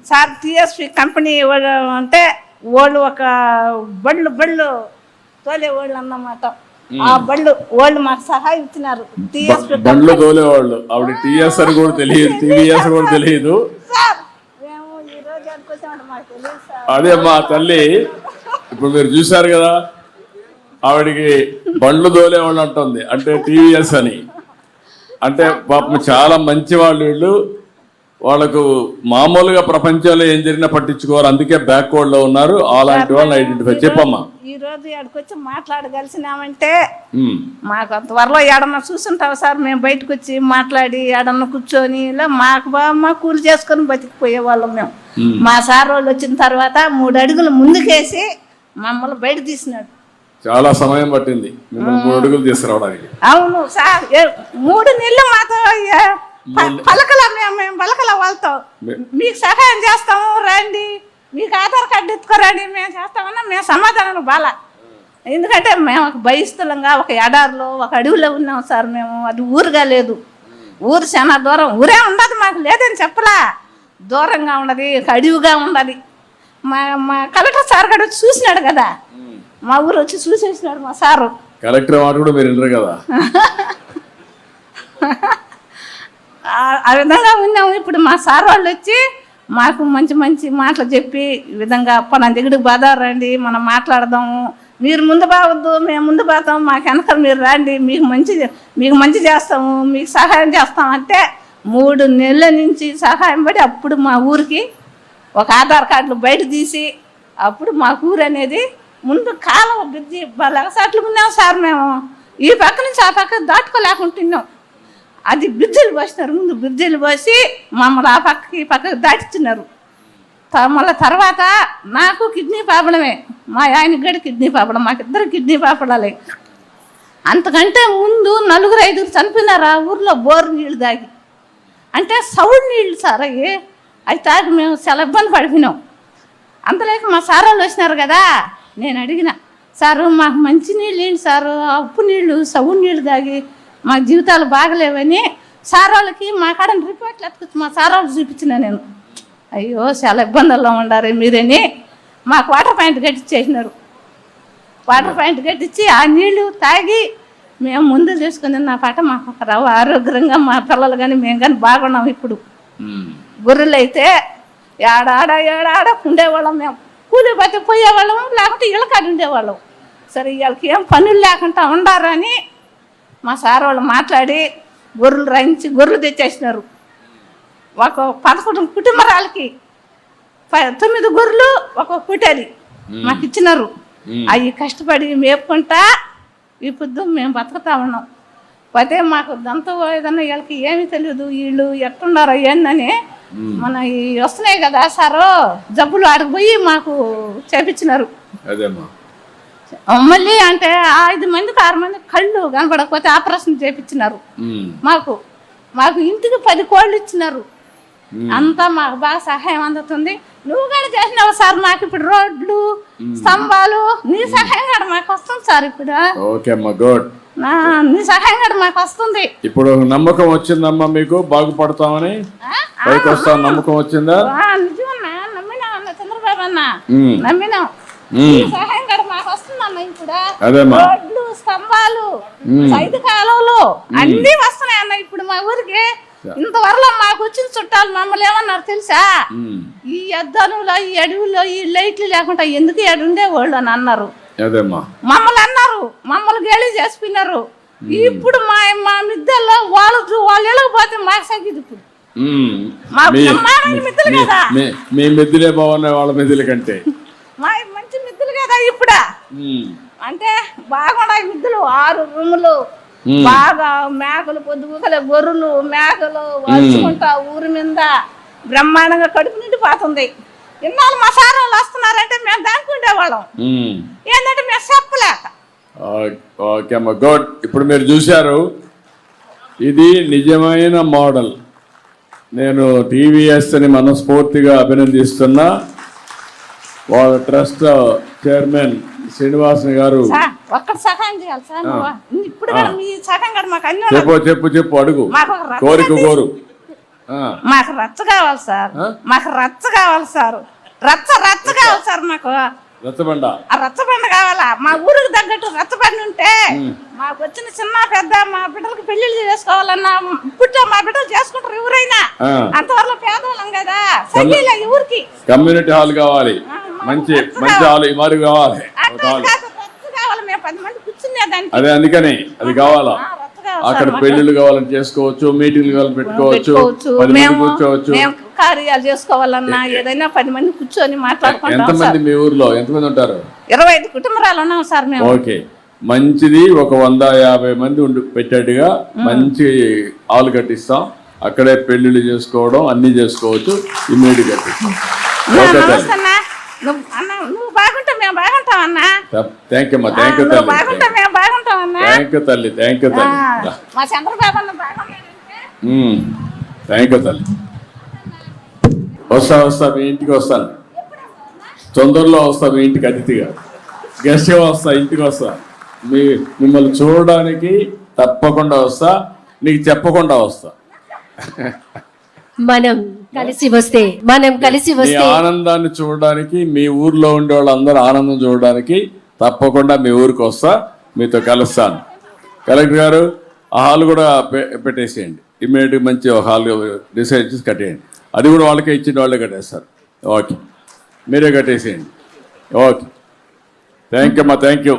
Sir tsp company వాళ్ళు అంటే వాళ్ళు ఒక బళ్ళు తోలే వాళ్ళు అన్నమాట. ఆ వాళ్ళు మాకు సహాయం ఇచ్చినారు. టీఎస్పీ బండ్లు తోలేవాళ్ళు. ఆవిడ టీఎస్ అని కూడా తెలియదు, టీవీఎస్ కూడా తెలియదు. మేము ఈ రోజు అనుకుంటామంటే మాకు తెలియదు సార్. అదే మా తల్లి, ఇప్పుడు మీరు చూశారు కదా, ఆవిడికి బండ్లు తోలేవాళ్ళు అంటుంది, అంటే టీవీఎస్ అని. అంటే పాపం చాలా మంచి వాళ్ళు వీళ్ళు. వాళ్ళకు మామూలుగా ప్రపంచంలో ఏం జరిగినా పట్టించుకోవాలి, అందుకే బ్యాక్వర్డ్ లో ఉన్నారు. అలాంటి వాళ్ళని ఐడెంటిఫై చెప్పమ్మా. ఈ రోజు ఎక్కడికొచ్చి మాట్లాడగలిసినామంటే మాకు త్వరలో ఏడన్నా చూసుంటావు సార్. మేము బయటకు వచ్చి మాట్లాడి ఏడన్నా కూర్చొని ఇలా మా కూలి చేసుకొని బతికిపోయే వాళ్ళం మేము. మా సార్ వాళ్ళు వచ్చిన తర్వాత 3 అడుగులు ముందుకేసి మమ్మల్ని బయట తీసినాడు. చాలా సమయం పట్టింది మిమ్మల్ని 3 అడుగులు తీసుకురావడానికి. అవును సార్, 3 నెలలు మాతో మేము పలకల వాళ్ళతో మీకు సహాయం చేస్తాము రండి, మీకు ఆధార్ కార్డు ఎత్తుకోరండి, మేము చేస్తామన్నా మేము సమాధానం బాలా. ఎందుకంటే మేము ఒక బహిస్తులంగా ఒక ఎడారిలో ఒక అడవిలో ఉన్నాం సార్. మేము అది ఊరుగా లేదు, ఊరు చాలా దూరం. ఊరే ఉండదు మాకు, లేదని చెప్పలా, దూరంగా ఉండదు, అడవిగా ఉండదు. మా కలెక్టర్ సార్ కూడా వచ్చి చూసినాడు కదా, మా ఊరు వచ్చి చూసేసినాడు మా సారు. కలెక్టర్ మాట కూడా మీరు వినరు కదా. ఆ విధంగా ఉన్నాము. ఇప్పుడు మా సార్ వాళ్ళు వచ్చి మాకు మంచి మంచి మాటలు చెప్పి ఈ విధంగా మన దగ్గరికి బాధ రండి, మనం మాట్లాడదాము, మీరు ముందు బావద్దు మేము ముందు పోతాం, మాకు వెనక మీరు రండి, మీకు మంచి చేస్తాము, మీకు సహాయం చేస్తాం అంటే 3 నెలల నుంచి సహాయం పడి అప్పుడు మా ఊరికి ఒక ఆధార్ కార్డులు బయట తీసి అప్పుడు మా ఊరు అనేది ముందు కాలం బ్రిడ్జి లగసాట్లు ఉన్నాం సార్. మేము ఈ పక్క నుంచి ఆ పక్క దాటుకోలేకుంటున్నాం. అది బ్రిడ్జిలు పోసినారు, ముందు బ్రిడ్జిలు పోసి మమ్మల్ని ఆ పక్కకి ఈ పక్కకి దాటిస్తున్నారు. మళ్ళీ తర్వాత నాకు కిడ్నీ ప్రాబ్లమే, మా ఆయనకి కూడా కిడ్నీ ప్రాబ్లం, మాకిద్దరు కిడ్నీ ప్రాబ్లాలే. అంతకంటే ముందు 4-5 చనిపోయినారు ఆ ఊర్లో బోరు నీళ్ళు తాగి. అంటే సౌండ్ నీళ్ళు సార్ అవి తాగి మేము చాలా ఇబ్బంది పడిపోయినాం. అంతలేక మా సార్ వాళ్ళు వచ్చినారు కదా, నేను అడిగిన సారు మాకు మంచి నీళ్ళు ఏంటి సారు, ఉప్పు నీళ్ళు సౌండ్ నీళ్ళు తాగి మా జీవితాలు బాగలేవని సార్ వాళ్ళకి మా కాడ రిపోర్ట్లు ఎత్తుకొచ్చి మా సార్ వాళ్ళు చూపించిన నేను. అయ్యో చాలా ఇబ్బందుల్లో ఉండారు మీరని మాకు వాటర్ పాయింట్ కట్టించేసినారు. వాటర్ పాయింట్ కట్టించి ఆ నీళ్లు తాగి మేము ముందు చేసుకుని నా పాట మాకు ఒక రావు ఆరోగ్యంగా మా పిల్లలు కానీ మేము కానీ బాగున్నాం. ఇప్పుడు గొర్రెలు అయితే ఏడాడ ఉండేవాళ్ళం, మేము కూలి బతి పోయేవాళ్ళం, లేకుంటే ఇళ్ళకాడ ఉండేవాళ్ళం. సరే వీళ్ళకి ఏం పనులు లేకుండా ఉండారని మా సార్ వాళ్ళు మాట్లాడి గొర్రెలు రాయించి గొర్రెలు తెచ్చేసినారు. ఒక 11 కుటుంబరాలకి 9 గొర్రెలు ఒక పుటేరి మాకు ఇచ్చినారు. అవి కష్టపడి మేపుకుంటా ఇప్పుడు మేము బతుకుతా ఉన్నాం. పోతే మాకు దంతో ఏదన్నా వీళ్ళకి ఏమీ తెలియదు, వీళ్ళు ఎట్లున్నారో ఏందని మన వస్తున్నాయి కదా సారు జబ్బులు ఆడికి పోయి మాకు చేపించినారు. మళ్ళీ అంటే 5 మందికి 6 మందికి కళ్ళు కనపడకపోతే ఆపరేషన్ చేపించినారు. మాకు ఇంటికి 10 కోళ్ళు ఇచ్చినారు. అంతా మాకు బాగా సహాయం అందుతుంది. నువ్వు కూడా చేసినావు సార్ మాకు ఇప్పుడు రోడ్లు స్తంభాలు, నీ సహాయం కూడా మాకు వస్తుంది సార్. ఇప్పుడు నీ సహాయం కూడా మాకు వస్తుంది. ఇప్పుడు నమ్మకం వచ్చిందమ్మా మీకు బాగుపడతామని? నమ్మకం వచ్చిందా? నిజమన్నా, నమ్మినాం అన్న చంద్రబాబు అన్న, నమ్మినాం. సహాయం కూడా మాకు వస్తుందన్న. ఇప్పుడు రోడ్లు స్తంభాలు 5 కాలువలు అన్ని వస్తున్నాయి అన్న ఇప్పుడు మా ఊరికి. ఇంతవరలో మాకు వచ్చిన చుట్టాలు మమ్మల్ని ఏమన్నారు తెలుసా, ఈ అద్దనులో ఈ అడవుల్లో ఈ లైట్లు లేకుండా ఎందుకు ఉండేవాళ్ళు అని అన్నారు. మమ్మల్ని అన్నారు, మమ్మల్ని గేలి చేసిపోయినారు. ఇప్పుడు మా మిద్దెల్లో వాళ్ళు వెళ్ళకపోతే మాకు సగ్గిది. ఇప్పుడు మిద్దెలు కదా, మీ మిద్దెలే బాగున్నాయి వాళ్ళ మిద్దెల కంటే. మా మంచి మిద్దెలు కదా ఇప్పుడు. అంటే బాగున్నాయి మిద్దెలు, 6 రూములు, బాగా మేకలు పొద్దుగుకలే గొర్రెలు మేకలు వలుచుకుంటా ఊరి మీద బ్రహ్మాండంగా కడుపు నిండిపోతుంది. ఇన్నాళ్ళు మా సార్ వాళ్ళు వస్తున్నారంటే మేము దానికి ఉండేవాళ్ళం, ఏంటంటే మేము చెప్పలేక. ఓకే అమ్మా, గుడ్. ఇప్పుడు మీరు చూశారు, ఇది నిజమైన మోడల్. నేను టీవీఎస్ అని మనస్ఫూర్తిగా అభినందిస్తున్నా. వాళ్ళ ట్రస్ట్ చైర్మన్ శ్రీనివాసన్ గారు ఒక్కటి సహాయం చేయాలి సార్. ఇప్పుడు మీ సహాయం కూడా మాకు అన్ని చెప్పు అడుగు, కోరిక కోరు. మాకు రచ్చ కావాలి సార్, మాకు రచ్చ కావాలి సార్, రచ్చ కావాలి సార్ మాకు. రచ్చబండ ఆ రచ్చబండ కావాలా? మా ఊరికి తగ్గట్టు రచ్చబండి ఉంటే మాకు వచ్చిన చిన్న పెద్ద మా బిడ్డలకు పెళ్లిళ్ళు చేసుకోవాలన్నా పుట్ట మా బిడ్డలు చేసుకుంటారు ఎవరైనా. అంతవరకు పేదవాళ్ళం కదా, సరిలే ఊరికి కమ్యూనిటీ హాల్ కావాలి, మంచి హాల్ ఈ మరి కావాలి. కావాలి మేము 10 మంది కూర్చునేదానికి. అదే అందుకని అది కావాలా. అక్కడ పెళ్లిళ్ళు కావాలని చేసుకోవచ్చు, మీటింగ్లు కావాలని పెట్టుకోవచ్చు, 10 మంది కూర్చోవచ్చు. కార్యాలు చేసుకోవాలన్నా ఏదైనా 10 మంది కూర్చొని మాట్లాడుకుంటాం. ఎంతమంది మీ ఊర్లో ఎంతమంది ఉంటారు? 25 కుటుంబాలు ఉన్నాం సార్ మేము. ఓకే, మంచిది. ఒక 150 మంది పెట్టేట్టుగా మంచి హాల్ కట్టిస్తాం. అక్కడే పెళ్లిళ్ళు చేసుకోవడం అన్ని చేసుకోవచ్చు. ఇమ్మీడియట్ కట్టిస్తాం. నువ్వు బాగుంటావు మేము బాగుంటాం అన్నా. థ్యాంక్ యూ అమ్మా, థ్యాంక్ యూ తల్లి, బాగుంటాం మేము బాగుంటాం అన్నా. థ్యాంక్ యూ తల్లి, థ్యాంక్ యూ తల్లి, మా చంద్రబాబు అన్న బాగుంటాడంటే థ్యాంక్ యూ తల్లి. వస్తా మీ ఇంటికి వస్తాను, తొందరలో వస్తా మీ ఇంటికి అతిథిగా, గెస్ట్గా వస్తా, ఇంటికి వస్తా. మిమ్మల్ని చూడడానికి తప్పకుండా వస్తా, నీకు చెప్పకుండా వస్తా. మనం కలిసి వస్తే మీ ఆనందాన్ని చూడడానికి, మీ ఊర్లో ఉండే వాళ్ళందరూ ఆనందం చూడడానికి తప్పకుండా మీ ఊరికి వస్తా, మీతో కలుస్తాను. కలెక్టర్ గారు ఆ హాల్ కూడా పెట్టేసేయండి. ఇమ్మీడియట్గా మంచి హాల్ డిసైడ్ చేసి కట్టేయండి. అది కూడా వాళ్ళకే ఇచ్చిన వాళ్ళే కట్టేస్తారు. ఓకే, మీరే కట్టేసేయండి. ఓకే, థ్యాంక్ యూ అమ్మా, థ్యాంక్ యూ.